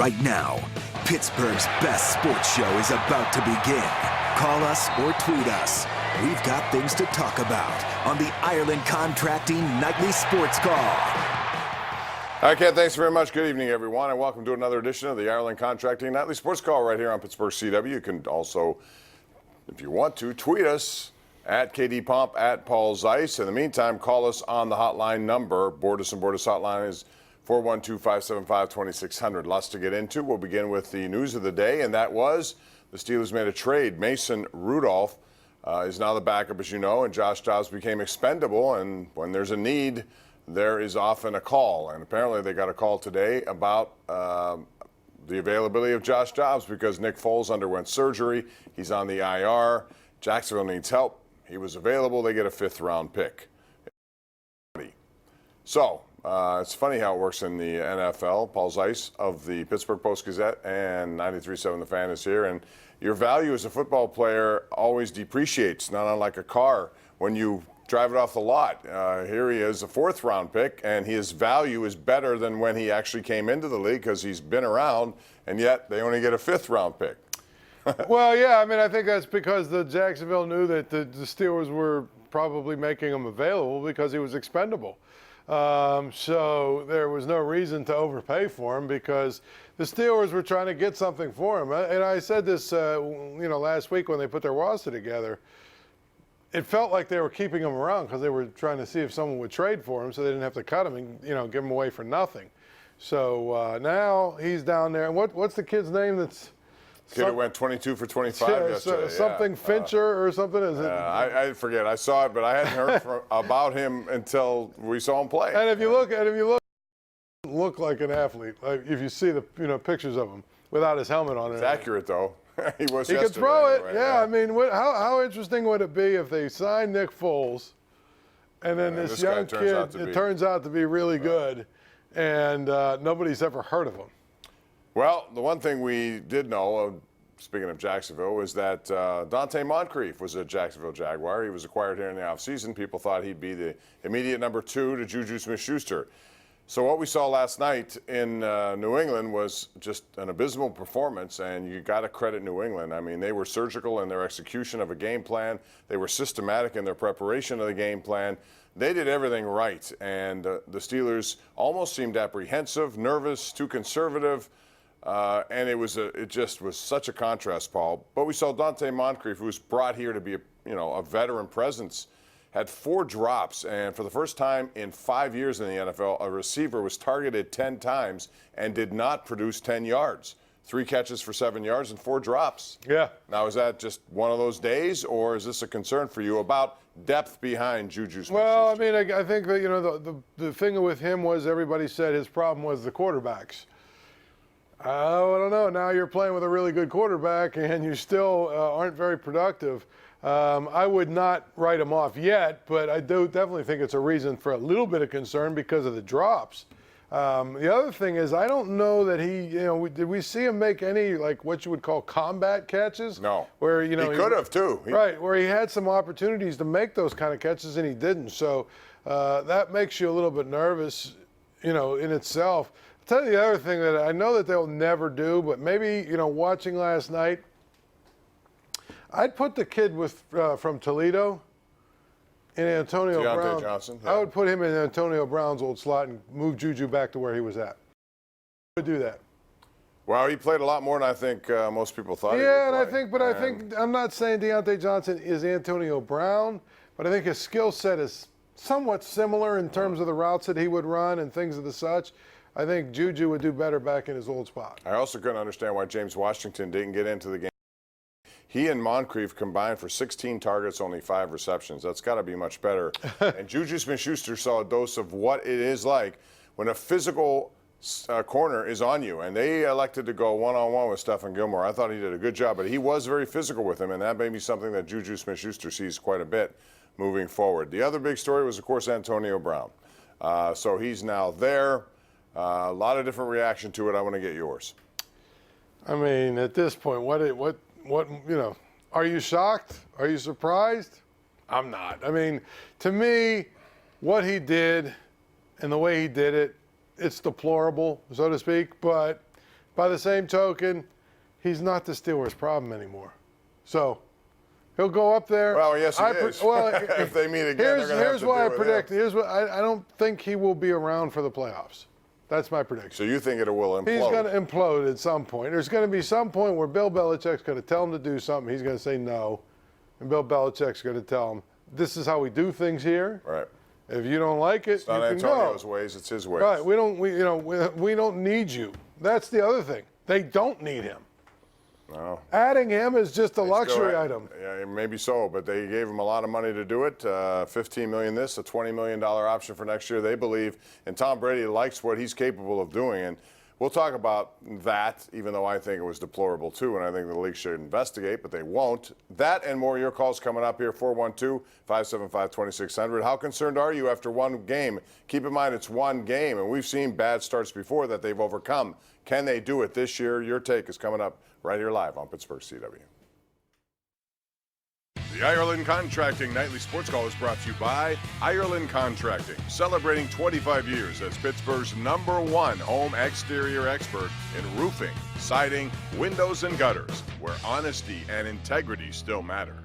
right now. Pittsburgh's best sports show is about to begin. Call us or tweet us. We've got things to talk about on the Ireland Contracting Nightly Sports Call. All right, Ken, thanks very much. Good evening, everyone, and welcome to another edition of the Ireland Contracting Nightly Sports Call right here on Pittsburgh CW. You can also, if you want to, tweet us at KDPomp, at Paul Zeise. In the meantime, call us on the hotline number. Borders and Borders hotline is 412-575-2600. Lots to get into. We'll begin with the news of the day, and that was the Steelers made a trade. Mason Rudolph is now the backup, as you know, and Josh Dobbs became expendable, and when there's a need, there is often a call. And apparently they got a call today about the availability of Josh Dobbs because Nick Foles underwent surgery. He's on the IR. Jacksonville needs help. He was available. They get a fifth-round pick. So it's funny how it works in the NFL. Paul Zeise of the Pittsburgh Post-Gazette and 93.7 The Fan is here. And your value as a football player always depreciates, not unlike a car when you drive it off the lot. Here he is, a fourth-round pick, and his value is better than when he actually came into the league because he's been around, and yet they only get a fifth-round pick. Well, yeah, I mean, I think that's because the Jacksonville knew that the Steelers were probably making him available because he was expendable. So there was no reason to overpay for him because the Steelers were trying to get something for him. And I said this, last week when they put their roster together. It felt like they were keeping him around because they were trying to see if someone would trade for him so they didn't have to cut him and, give him away for nothing. So now he's down there. And what's the kid's name that's... Kid who went 22 for 25 yesterday. Something Fincher or something? Is it? I forget. I saw it, but I hadn't heard about him until we saw him play. And if you look, look like an athlete. Like if you see the pictures of him without his helmet on. It's accurate though. He was. He could throw it. Anyway. Yeah, I mean, how interesting would it be if they signed Nick Foles, and then this young kid turns out to be really good, and nobody's ever heard of him. Well, the one thing we did know, speaking of Jacksonville, was that Dante Moncrief was a Jacksonville Jaguar. He was acquired here in the offseason. People thought he'd be the immediate number 2 to Juju Smith-Schuster. So what we saw last night in New England was just an abysmal performance, and you got to credit New England. I mean, they were surgical in their execution of a game plan. They were systematic in their preparation of the game plan. They did everything right, and the Steelers almost seemed apprehensive, nervous, too conservative. And it just was such a contrast, Paul. But we saw Dante Moncrief, who was brought here to be a veteran presence, had 4 drops, and for the first time in 5 years in the NFL, a receiver was targeted 10 times and did not produce 10 yards. 3 catches for 7 yards and 4 drops. Yeah. Now, is that just one of those days, or is this a concern for you about depth behind Juju Smith-Schuster? Well, I mean, I think that the thing with him was everybody said his problem was the quarterbacks. Oh, I don't know. Now you're playing with a really good quarterback, and you still aren't very productive. I would not write him off yet, but I do definitely think it's a reason for a little bit of concern because of the drops. The other thing is, I don't know that he, did we see him make any, like, what you would call combat catches? No. Where, he could have, too. Right, where he had some opportunities to make those kind of catches, and he didn't. So that makes you a little bit nervous, in itself. I'll tell you the other thing that I know that they'll never do, but maybe, watching last night, I'd put the kid from Toledo in Antonio Brown. Johnson, yeah. I would put him in Antonio Brown's old slot and move Juju back to where he was at. I would do that. Well, he played a lot more than I think most people thought he would Yeah, play. I think I'm not saying Deontay Johnson is Antonio Brown, but I think his skill set is somewhat similar in terms of the routes that he would run and things of the such. I think Juju would do better back in his old spot. I also couldn't understand why James Washington didn't get into the game. He and Moncrief combined for 16 targets, only 5 receptions. That's got to be much better. And Juju Smith-Schuster saw a dose of what it is like when a physical corner is on you. And they elected to go one-on-one with Stephon Gilmore. I thought he did a good job, but he was very physical with him, and that may be something that Juju Smith-Schuster sees quite a bit moving forward. The other big story was, of course, Antonio Brown. So he's now there. A lot of different reaction to it. I want to get yours. I mean, at this point, what are you shocked? Are you surprised? I'm not. I mean, to me, what he did and the way he did it, it's deplorable, so to speak, but By the same token, he's not the Steelers' problem anymore. So he'll go up there. Well, yes, he is. Well, if they meet again, they're going to have to why I deal with predict. him. Here's what I don't think he will be around for the playoffs. That's my prediction. So you think it will implode? He's going to implode at some point. There's going to be some point where Bill Belichick's going to tell him to do something. He's going to say no. And Bill Belichick's going to tell him, this is how we do things here. Right. If you don't like it, It's not you can Antonio's go. ways, it's his ways. Right. We don't need you. That's the other thing. They don't need him. No. Adding him is just a They luxury still- item. Yeah, maybe so, but they gave him a lot of money to do it. $15 million this, a $20 million option for next year. They believe, and Tom Brady likes what he's capable of doing. And we'll talk about that, even though I think it was deplorable too, and I think the league should investigate, but they won't. That and more. Your calls coming up here, 412-575-2600. How concerned are you after one game? Keep in mind, it's one game, and we've seen bad starts before that they've overcome. Can they do it this year? Your take is coming up right here live on Pittsburgh CW. The Ireland Contracting Nightly Sports Call is brought to you by Ireland Contracting, celebrating 25 years as Pittsburgh's #1 home exterior expert in roofing, siding, windows, and gutters, where honesty and integrity still matter.